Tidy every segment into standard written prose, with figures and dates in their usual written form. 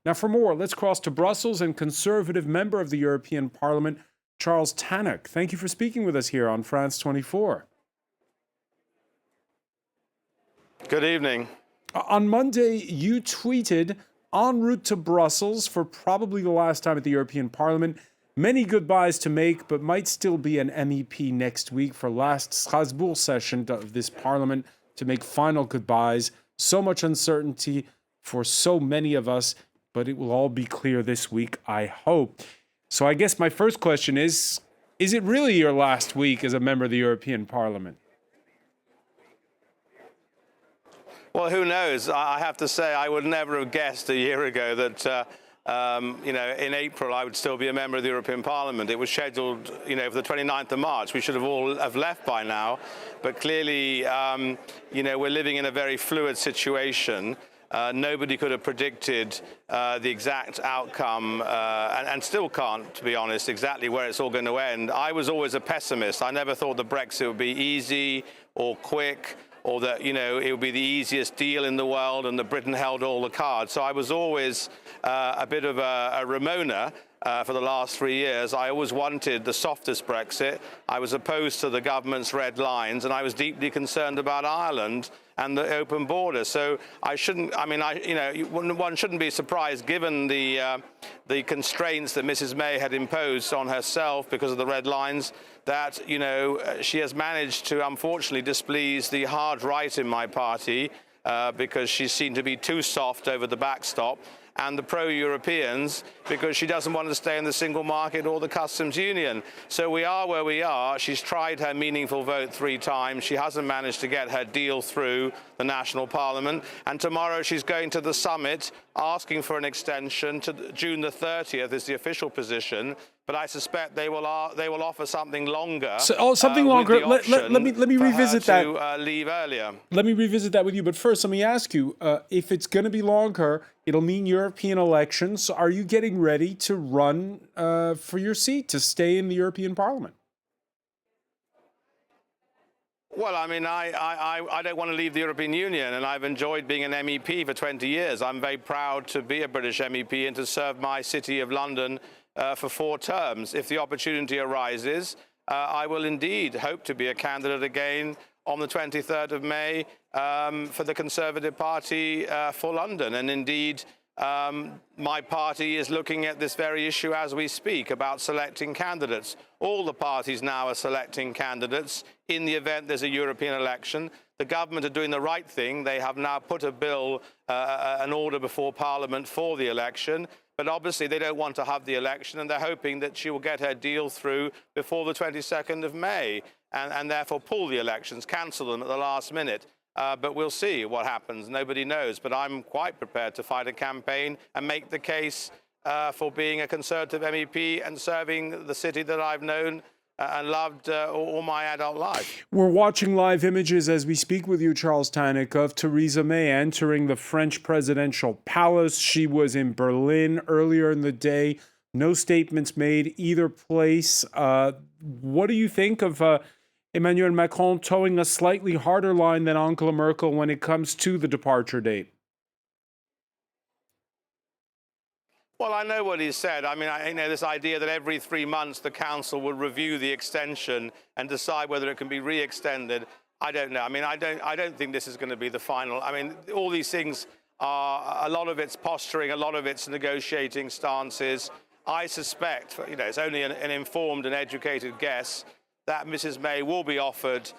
Now, for more, let's cross to Brussels and Conservative member of the European Parliament, Charles Tannock. Thank you for speaking with us here on France 24. Good evening. On Monday, you tweeted, en route to Brussels for probably the last time at the European Parliament. Many goodbyes to make, but might still be an MEP next week for last Strasbourg session of this Parliament to make final goodbyes. So much uncertainty for so many of us, but it will all be clear this week, I hope. So I guess my first question is it really your last week as a member of the European Parliament? Well, who knows? I have to say I would never have guessed a year ago that in April, I would still be a member of the European Parliament. It was scheduled, for the 29th of March. We should have all have left by now. But clearly, we're living in a very fluid situation. Nobody could have predicted the exact outcome and still can't, to be honest, exactly where it's all going to end. I was always a pessimist. I never thought that Brexit would be easy or quick, or that, it would be the easiest deal in the world and that Britain held all the cards. So I was always a bit of a Ramona for the last 3 years. I always wanted the softest Brexit. I was opposed to the government's red lines, and I was deeply concerned about Ireland and the open border. So one shouldn't be surprised, given the constraints that Mrs. May had imposed on herself because of the red lines, that, she has managed to, unfortunately, displease the hard right in my party because she seemed to be too soft over the backstop, and the pro-Europeans because she doesn't want to stay in the single market or the customs union. So we are where we are. She's tried her meaningful vote 3 times. She hasn't managed to get her deal through the national parliament. And tomorrow she's going to the summit asking for an extension to June the 30th is the official position. But I suspect they will offer something longer. Something longer. Let me revisit that. To leave earlier. Let me revisit that with you. But first, let me ask you: if it's going to be longer, it'll mean European elections. So are you getting ready to run for your seat to stay in the European Parliament? Well, I don't want to leave the European Union, and I've enjoyed being an MEP for 20 years. I'm very proud to be a British MEP and to serve my city of London for 4 terms. If the opportunity arises, I will indeed hope to be a candidate again on the 23rd of May for the Conservative Party for London. And indeed, my party is looking at this very issue as we speak about selecting candidates. All the parties now are selecting candidates in the event there's a European election. The government are doing the right thing. They have now put a bill, an order before Parliament for the election. But obviously they don't want to have the election, and they're hoping that she will get her deal through before the 22nd of May and therefore pull the elections, cancel them at the last minute. But we'll see what happens. Nobody knows. But I'm quite prepared to fight a campaign and make the case for being a Conservative MEP and serving the city that I've known and loved all my adult life. We're watching live images as we speak with you, Charles Tannock, of Theresa May entering the French presidential palace. She was in Berlin earlier in the day. No statements made either place. What do you think of Emmanuel Macron towing a slightly harder line than Angela Merkel when it comes to the departure date? Well, I know what he said. This idea that every 3 months the council will review the extension and decide whether it can be re-extended. I don't know. I don't think this is going to be the final. All these things are, a lot of it's posturing, a lot of it's negotiating stances. I suspect, it's only an informed and educated guess, that Mrs. May will be offered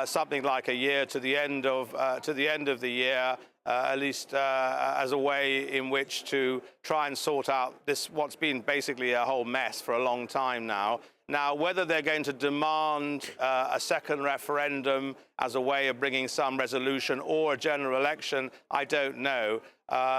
something like a year to the end of the year, at least as a way in which to try and sort out what's been basically a whole mess for a long time now. Now, whether they're going to demand a second referendum as a way of bringing some resolution or a general election, I don't know.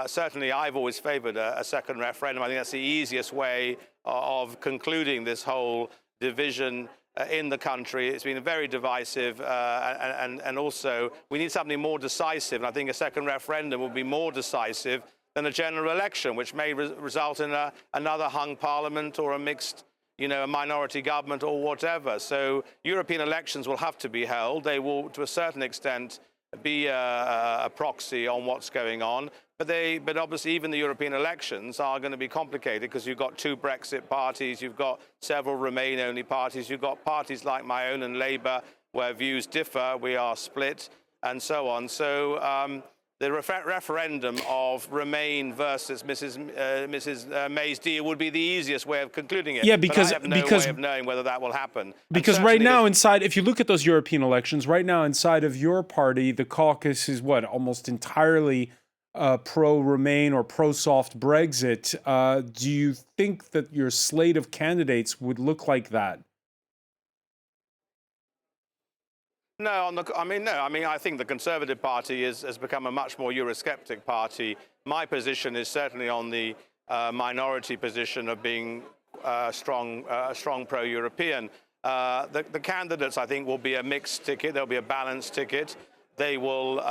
Certainly, I've always favored a second referendum. I think that's the easiest way of concluding this whole division in the country. It's been very divisive, and also we need something more decisive. And I think a second referendum will be more decisive than a general election, which may result in another hung parliament or a mixed, a minority government or whatever. So European elections will have to be held. They will, to a certain extent, be a proxy on what's going on. But obviously even the European elections are going to be complicated because you've got two Brexit parties, you've got several Remain-only parties, you've got parties like my own and Labour where views differ, we are split, and so on. So the referendum of Remain versus Mrs. May's deal would be the easiest way of concluding it. Yeah, but I have no way of knowing whether that will happen. Because right now inside, if you look at those European elections, right now inside of your party, the caucus is what, almost entirely pro-Remain or pro-soft Brexit. Do you think that your slate of candidates would look like that? No, I think the Conservative Party has become a much more Eurosceptic party. My position is certainly on the minority position of being strong pro-European. The candidates, I think, will be a mixed ticket. There'll be a balanced ticket. They will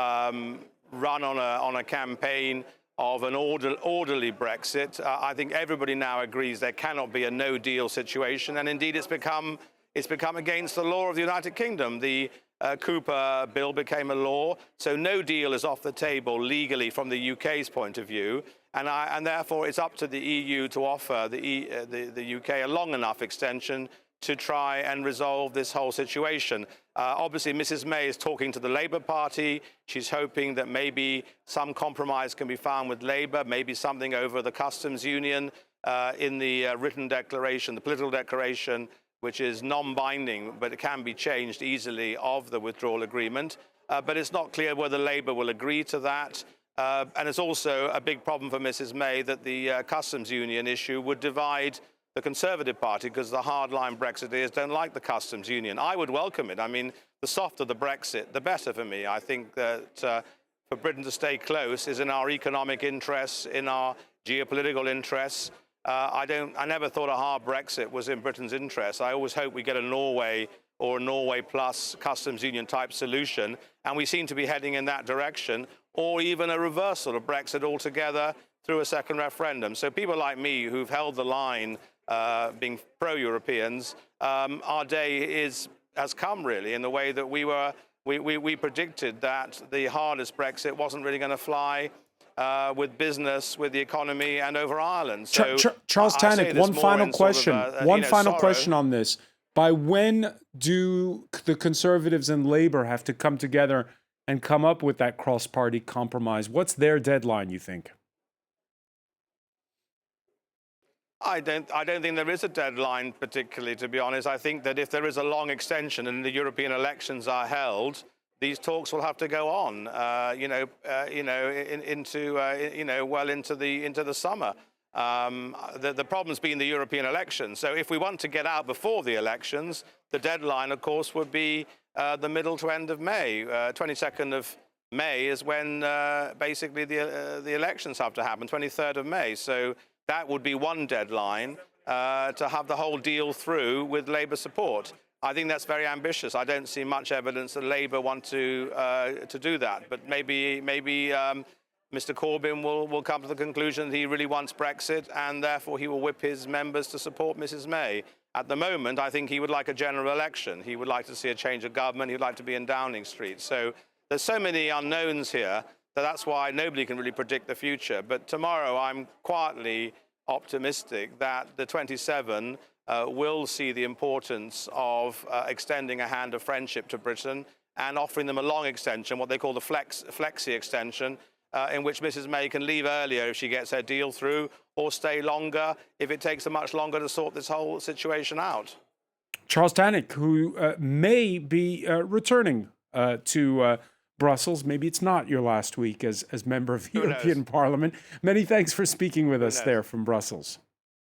run on a campaign of an orderly Brexit. I think everybody now agrees there cannot be a no-deal situation, and indeed it's become against the law of the United Kingdom. The Cooper bill became a law, so no deal is off the table legally from the UK's point of view, and therefore it's up to the EU to offer the UK a long enough extension to try and resolve this whole situation. Obviously, Mrs. May is talking to the Labour Party. She's hoping that maybe some compromise can be found with Labour, maybe something over the customs union in the written declaration, the political declaration, which is non-binding, but it can be changed easily, of the withdrawal agreement. But it's not clear whether Labour will agree to that. And it's also a big problem for Mrs. May that the customs union issue would divide the Conservative Party, because the hardline Brexiteers don't like the customs union. I would welcome it. I mean, the softer the Brexit, the better for me. I think that for Britain to stay close is in our economic interests, in our geopolitical interests. I never thought a hard Brexit was in Britain's interest. I always hope we get a Norway or a Norway plus customs union type solution, and we seem to be heading in that direction, or even a reversal of Brexit altogether through a second referendum. So people like me who've held the line, being pro-Europeans, our day has come really in the way that we predicted that the hardest Brexit wasn't really going to fly with business, with the economy, and over Ireland. So Charles Tannock, one final question. One final question on this. By when do the Conservatives and Labour have to come together and come up with that cross-party compromise? What's their deadline, you think? I don't think there is a deadline particularly, to be honest. I think that if there is a long extension and the European elections are held, these talks will have to go on, well into the summer. The problem's been the European elections. So if we want to get out before the elections, the deadline, of course, would be the middle to end of May. 22nd of May is when basically the elections have to happen, 23rd of May. So that would be one deadline to have the whole deal through with Labour support. I think that's very ambitious. I don't see much evidence that Labour want to do that. But maybe Mr. Corbyn will come to the conclusion that he really wants Brexit, and therefore he will whip his members to support Mrs. May. At the moment, I think he would like a general election. He would like to see a change of government. He would like to be in Downing Street. So there's so many unknowns here that's why nobody can really predict the future. But tomorrow, I'm quietly optimistic that the 27 will see the importance of extending a hand of friendship to Britain and offering them a long extension, what they call the flexi extension, in which Mrs. May can leave earlier if she gets her deal through, or stay longer if it takes her much longer to sort this whole situation out. Charles Tannock, who may be returning to Brussels. Maybe it's not your last week as member of the European Parliament. Many thanks for speaking with us there from Brussels.